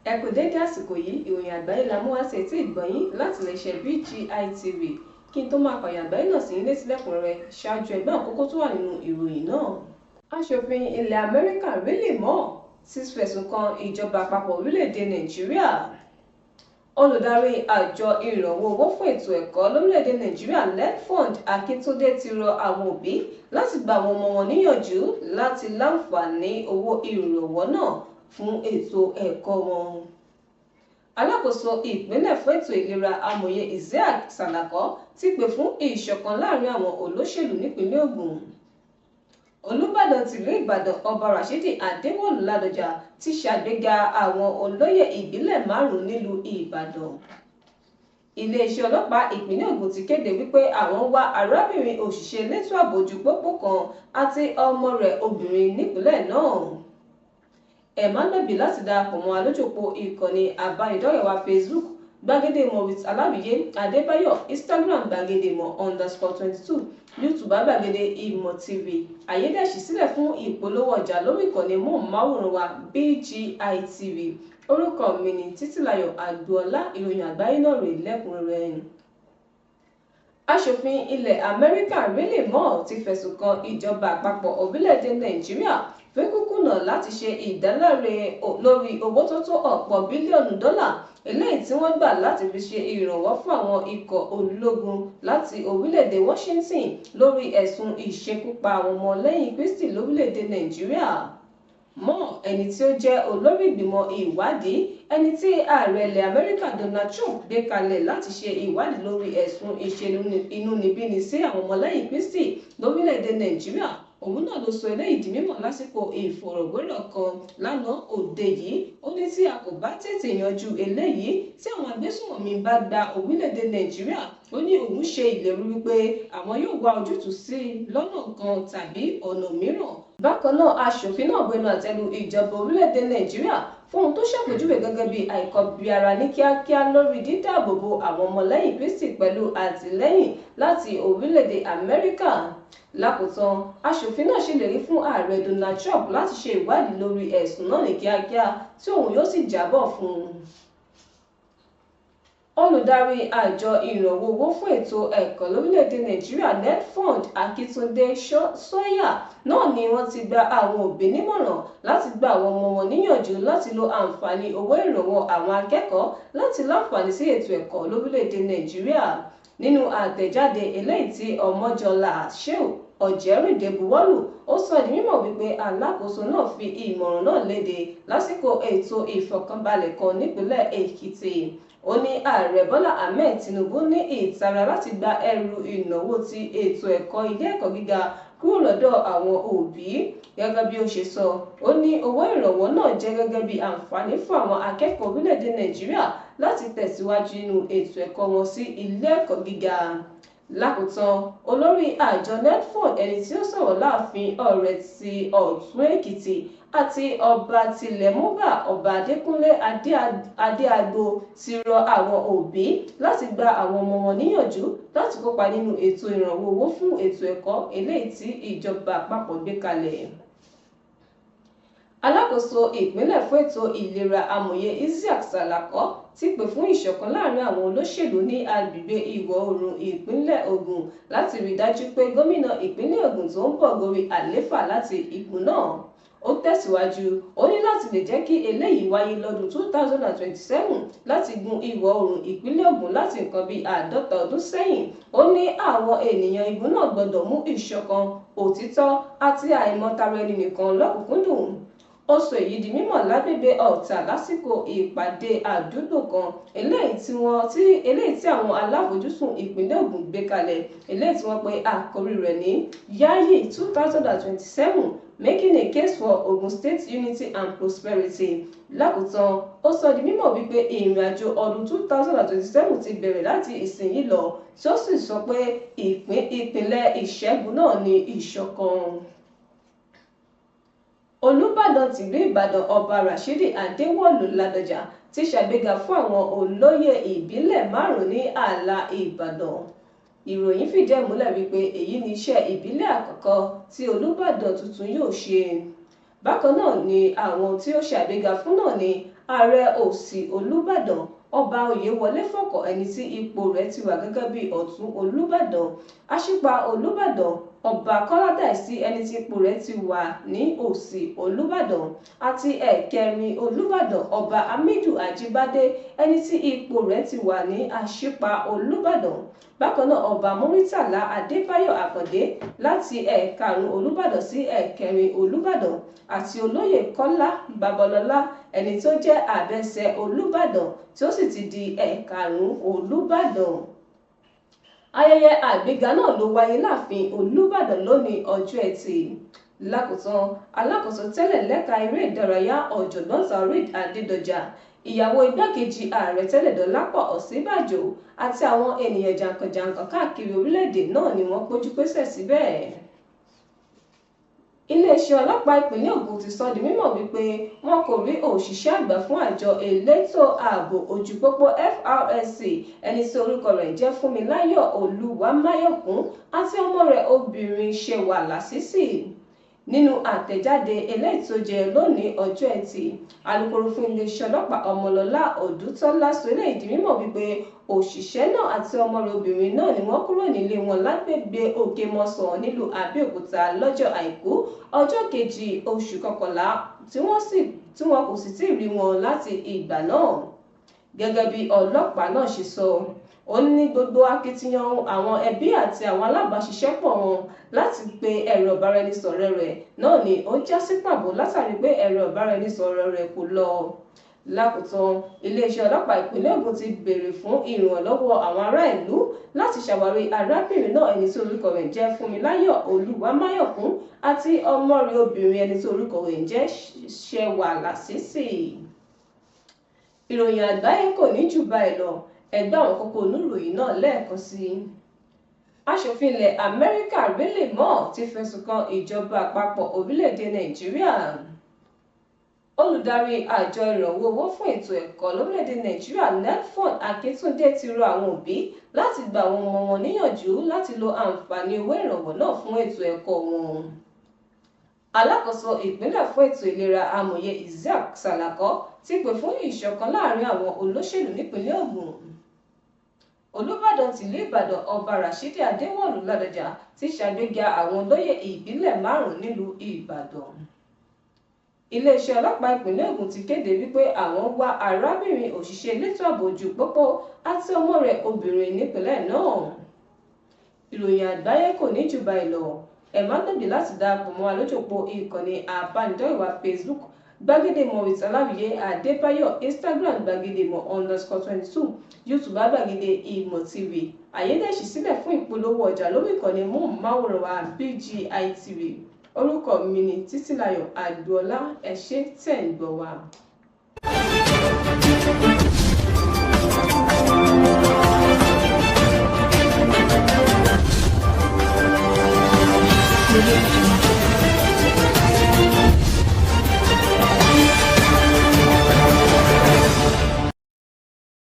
Ẹ kú dédé àsìkò yìí, ìròyìn àgbáyé la mú wá sí etí ìgbọ̀nyín láti iléeṣẹ́ BGI TV. Kí n tó máa kọ̀yìn àgbáyé náà sí ilé sílẹ̀kùnrẹ́rẹ́ ṣáájú ẹgbẹ́ àkókò tó wà nínú ìròyìn náà. Aṣòfin ilẹ̀ Amẹ́ríkà Willie Moore ti fẹ̀sùn kan ìjọba àpapọ̀ orílẹ̀-èdè Nàìjíríà. Olùdarí àjọ ìrànwọ́ owó fún ètò ẹ̀kọ́ lórílẹ̀-èdè Nàìjíríà NEDFund Akíntúndé ti rọ àwọn òbí láti gba àwọn ọmọ wọn níyànjú láti láǹfààní owó ìrànwọ́ náà fún ètò ẹ̀kọ́ wọn. Alákòóso ìpínlẹ̀ fún ètò ìlera amòye Isiaq Salako ti pè fún ìṣọ̀kan láàrin àwọn olóṣèlú nípínlẹ̀ Ògùn. Olúbàdàn tìlú Ìbàdàn Ọba Rashidi Adéwọ̀lú Ládọjà ti ṣàgbéga àwọn olóyè ìbílẹ̀ 5 nílùú Ìbàdàn. Iléeṣẹ́ ọlọ́pàá ìpínlẹ̀ Ògùn ti kéde wípé àwọn wá arábìnrin òṣìṣẹ́ elétò ààbò ojú pópó kan àti ọmọ rẹ̀ obìnrin nípínlẹ̀ náà. Ẹ má gbàgbé láti darapọ̀ mọ́ alójúpọ̀ ìkànnì àbánidọ́rẹ̀ẹ́ wa Facebook Gbàgede Ìmọ̀ with Aláwìyé Adébáyọ̀, Instagram Gbàgede Ìmọ̀ _22, YouTube Gbàgede Ìmọ̀ TV. Àyè dẹ̀ ṣí sílẹ̀ fún ìpolówó ọjà lórí ìkànnì móhùnmáwòrán wa BGI TV. Orúkọ mi ni Títílayọ̀ Àgbọ̀ọ́lá. Ìròyìn àgbáyé náà rèé lẹ́kùnrẹ́rẹ́. Aṣòfin ilẹ̀ Amẹ́ríkà Willie Moore ti fẹ̀sùn kan ìjọba àpapọ̀ orílẹ̀-èdè Nàìjíríà fún kùkùnà láti ṣe ìdáláre lórí owó tó tó ọ̀pọ̀ bílíọ̀nù dọ́là eléyìí tí wọ́n gbà láti fi ṣe ìrànwọ́ fún àwọn ikọ̀ ológun láti orílẹ̀-èdè Washington lórí ẹ̀sùn ìṣekúpa àwọn ọmọlẹ́yìn Kristi lórílẹ̀-èdè Nàìjíríà. Moore, ẹni tí ó jẹ́ olórí ìgbìmọ̀ ìwádìí ẹni tí ààrẹ ilẹ̀ Amẹ́ríkà Donald Trump gbé kalẹ̀ láti ṣe ìwádìí lórí ẹ̀sùn ìṣinúnibíni sí àwọn ọmọlẹ́yìn Kristi lórílẹ̀-èdè Nàìjíríà. Òun náà ló sọ eléyìí di mímọ̀ lásìkò ìfọ̀rọ̀wérọ̀ kan lánàá òde yìí. Ó ní tí a kò bá tètè yanjú eléyìí, tí àwọn agbésùnmọ̀mí bá gba orílẹ̀-èdè Nàìjíríà, ó ní òun ṣe ìlérí wípé àwọn yóò wá ojútùú sí lọ́nà kan tàbí ọ̀nà mìíràn. Bákan náà, aṣòfin náà gbẹnu àtẹ́lu ìjọba orílẹ̀-èdè Nàìjíríà fún ohun tó ṣàpèjúwe gẹ́gẹ́ bí àìkọbiara ní kíákíá lórí dídáàbòbò àwọn ọmọlẹ́yìn Kristi pẹ̀lú àtìlẹ́yìn láti orílẹ̀-èdè Amẹ́ríkà. Lákòótán, aṣòfin náà ṣèlérí fún ààrẹ Donald Trump láti ṣe ìwádìí lórí ẹ̀sùn náà ní kíákíá tí òun yóò sì jábọ̀ fún un. Olùdarí àjọ ìrànwọ́ owó fún ètò ẹ̀kọ́ lórílẹ̀-èdè Nàìjíríà NEDFund Akíntúndé Sọ́yà náà ni wọ́n ti gba àwọn òbí nímọ̀ràn láti gba àwọn ọmọ wọn níyànjú láti lo àǹfààní owó ìrànwọ́ àwọn akẹ́kọ̀ọ́ láti láǹfààní sí ètò ẹ̀kọ́ lórílẹ̀-èdè Nàìjíríà. Nínú àtẹ̀jáde eléyìí tí Ọmọjọlá Sheu Ọ̀jẹ̀rìndé buwọ́lù, ó sọ di mímọ̀ wípé alákòóso náà fi ìmọ̀ràn náà léde lásìkò ètò ìfọ̀kànbalẹ̀ kan nípínlẹ̀ Èkìtì. Ó ní ààrẹ Bọ́lá Ahmed Tinubu ní ìtara láti gba ẹrù ìnáwó ti ètò ẹ̀kọ́ ilé ẹ̀kọ́ gíga kúrò lọ́dọ̀ àwọn òbí. Gẹ́gẹ́ bí ó ṣe sọ, ó ní owó ìrànwọ́ náà jẹ́ gẹ́gẹ́ bí àǹfààní fún àwọn akẹ́kọ̀ọ́ orílẹ̀-èdè Nàìjíríà láti tẹ̀síwájú nínú ètò ẹ̀kọ́ wọn sí ilé ẹ̀kọ́ gíga. Lákòótán, olórí àjọ NEDFund ẹni tí ó sọ̀rọ̀ láàfin Ọ̀rẹ́ ti Ọ̀tún Èkìtì àti ọba tilẹ̀ Múbà Ọba Adékúnlé Adéagbo ti rọ àwọn òbí láti gba àwọn ọmọ wọn níyànjú láti kópa nínú ètò ìrànwọ́ owó fún ètò ẹ̀kọ́ eléyìí tí ìjọba àpapọ̀ gbé kalẹ̀. Alákòóso ìpínlẹ̀ fún ètò ìlera amòye Isiaq Salako ti pè fún ìṣọ̀kan láàrin àwọn olóṣèlú ní agbègbè ìwọ̀ oòrùn ìpínlẹ̀ Ògùn láti rí dájú pé gómìnà ìpínlẹ̀ Ògùn tó ń bọ̀ gorí àlééfà láti ipò náà. Ó tẹ̀síwájú, ó ní láti lè jẹ́ kí eléyìí wáyé lọ́dún 2027 láti gun ìwọ̀ oòrùn ìpínlẹ̀ Ògùn láti nǹkan bíi 50 ọdún sẹ́yìn. Ó ní àwọn ènìyàn igun náà gbọ́dọ̀ mú ìṣọ̀kan, òtítọ́ àti àìmọ̀tara ẹni nìkan lọ́kùnkúndùn. Ó sọ èyí di mímọ̀ lágbègbè Ọ̀tà lásìkò ìpàdé àdúgbò kan eléyìí tí àwọn aláfojúsùn ìpínlẹ̀ Ògùn gbé kalẹ̀, eléyìí tí wọ́n pe àkórí rẹ̀ ní Yayi 2027 Making a Case for Ogun State Unity and Prosperity. Lákòótán, ó sọ di mímọ̀ wípé ìrìn àjò ọdún 2027 ti bẹ̀rẹ̀ láti ìsinyìí lọ, tí ó sì sọ pé ìpínlẹ̀ ìṣẹ́gun náà ní ìṣọ̀kan. Olúbàdàn tìlú Ìbàdàn Ọba Rashidi Adéwọ̀lú Ládọjà ti ṣàgbéga fún àwọn olóyè ìbílẹ̀ 5 ní ààlà Ìbàdàn. Ìròyìn fìdí ẹ̀ múlẹ̀ wípé èyí ni iṣẹ́ ìbílẹ̀ àkọ́kọ́ tí Olúbàdàn tuntun yóò ṣe. Bákan náà ni àwọn tí ó ṣàgbéga fún náà ni Ààrẹ Òsì Olúbàdàn Ọba Oyèwọlé Fọ́kọ̀, ẹni tí ipò rẹ̀ ti wà gẹ́gẹ́ bí Ọ̀tún Olúbàdàn, Aṣípa Olúbàdàn Ọba Kọ́ládàísí, ẹni tí ipò rẹ̀ ti wà ní Òsì Olúbàdàn, àti ẹ̀kẹrin Olúbàdàn Ọba Hamidu Ajíbádé, ẹni tí ipò rẹ̀ ti wà ní Aṣípa Olúbàdàn. Bákan náà Ọba Muritàlá Adébáyọ̀ Àkàndé láti ẹ̀karùn Olúbàdàn sí ẹ̀kẹrin Olúbàdàn, àti Olóyè Kọ́lá Babalọ́lá, ẹni tó jẹ́ Àbẹ̀sẹ̀ Olúbàdàn tí ó sì ti di ẹ̀karùn Olúbàdàn. Ayẹyẹ àgbéga náà ló wáyé láàfin Olúbàdàn lónìí ọjọ́ Ẹtì. Lákòótán, alákòóso tẹ́lẹ̀ lẹ́ka eré ìdárayá Ọ̀jọ̀gbọ́n Taoreed Adédọjà, ìyàwó igbákejì ààrẹ tẹ́lẹ̀ Dọlápọ̀ Ọ̀ṣínbàjò àti àwọn ènìyàn jàǹkànjàǹkàn káàkiri orílẹ̀-èdè náà ni wọ́n péjú pésẹ̀ síbẹ̀. Iléeṣẹ́ ọlọ́pàá ìpínlẹ̀ Ògùn ti sọ di mímọ̀ wípé wọn kò rí òṣìṣẹ́ àgbà fún àjọ elétò ààbò ojú pópó FRSC, ẹni tí orúkọ rẹ̀ jẹ́ Fúnmiláyọ̀ Olúwamáyọ̀kún, àti ọmọ rẹ̀ obìnrin Ṣẹ̀wà Lásìsì. Nínú àtẹ̀jáde eléyìí tó jẹ lónìí ọjọ́ Ẹtì, alukoro fún iléeṣẹ́ ọlọ́pàá Ọmọlọ́lá Ọdútọ́lá sọ eléyìí di mímọ̀ wípé òṣìṣẹ́ náà àti ọmọ rẹ̀ obìnrin náà ni wọ́n kúrò nílé wọn lágbègbè Òkèmọ́sàn nílùú Abẹ́òkúta lọ́jọ́ Àìkú ọjọ́ 2 oṣù kọkànlá tí wọn kò sì tíì rí wọn láti ìgbà náà. Gẹ́gẹ́ bí ọlọ́pàá náà ṣe sọ, ó ní gbogbo akitiyan àwọn ẹbí àti àwọn alábàáṣiṣẹ́pọ̀ wọn láti pe ẹ̀rọ ìbáraẹnisọ̀rọ̀ rẹ̀ náà ni ó já sí pàbó látàrí pé ẹ̀rọ ìbáraẹnisọ̀rọ̀ rẹ̀ kò lọ. Lákòótán, iléeṣẹ́ ọlọ́pàá ìpínlẹ̀ Ògùn ti béèrè fún ìrànlọ́wọ́ àwọn ará ìlú láti ṣàwárí arábìnrin náà, ẹni tí orúkọ rẹ̀ jẹ́ Fúnmiláyọ̀ Olúwamáyọ̀kún, àti ọmọ rẹ̀ obìnrin, ẹni tí orúkọ rẹ̀ jẹ́ Ṣẹ̀wà Lásìsì. Ìròyìn àgbáyé kò ní jù báyìí lọ. Ẹgbẹ́ àwọn kókó oníròyìn náà lẹ́ẹ̀kan sí i. Aṣòfin ilẹ̀ Amẹ́ríkà Riley Moore ti fẹ̀sùn kan ìjọba àpapọ̀ orílẹ̀-èdè Nàìjíríà. Olùdarí àjọ ìrànwọ́ owó fún ètò ẹ̀kọ́ lórílẹ̀-èdè Nàìjíríà Nelfund Akíntúndé ti rọ àwọn òbí láti gba àwọn ọmọ wọn níyànjú láti lo àǹfààní owó ìrànwọ́ náà fún ètò ẹ̀kọ́ wọn. Alákòóso ìpínlẹ̀ fún ètò ìlera Amòye Isiaq Salako ti pè fún ìṣọ̀kan láàrin àwọn olóṣèlú nípínlẹ̀ Ògùn. Olúbàdàn tìlú Ìbàdàn Ọba Rashidi Adéwọ̀lú Ládọjà ti ṣàgbéga àwọn olóyè ìbílẹ̀ 5 nílùú Ìbàdàn. Iléeṣẹ́ ọlọ́pàá ìpínlẹ̀ Ògùn ti kéde wípé àwọn wá arábìnrin òṣìṣẹ́ elétò ààbò ojú pópó àti ọmọ rẹ̀ obìnrin nípínlẹ̀ náà. Ìròyìn àgbáyé kò ní jù báyìí lọ. Ẹ má gbàgbé láti darapọ̀ mọ́ wa lójú òpó ìkànnì àbánidọ́rẹ̀wá Facebook Gbàgede Ìmọ̀ with Ọláwìyé Adébáyọ̀, Instagram Gbàgede Ìmọ̀ _22, YouTube Gbàgede Ìmọ̀ TV. Àyè dẹ̀ ṣí sílẹ̀ fún ìpolówó ọjà lórí ìkànnì móhùnmáwòrán wa BGI TV. Orúkọ mi ni Títílayọ̀ Àdúọlá. Ẹ ṣé tẹ́ ń gbọ́ wa.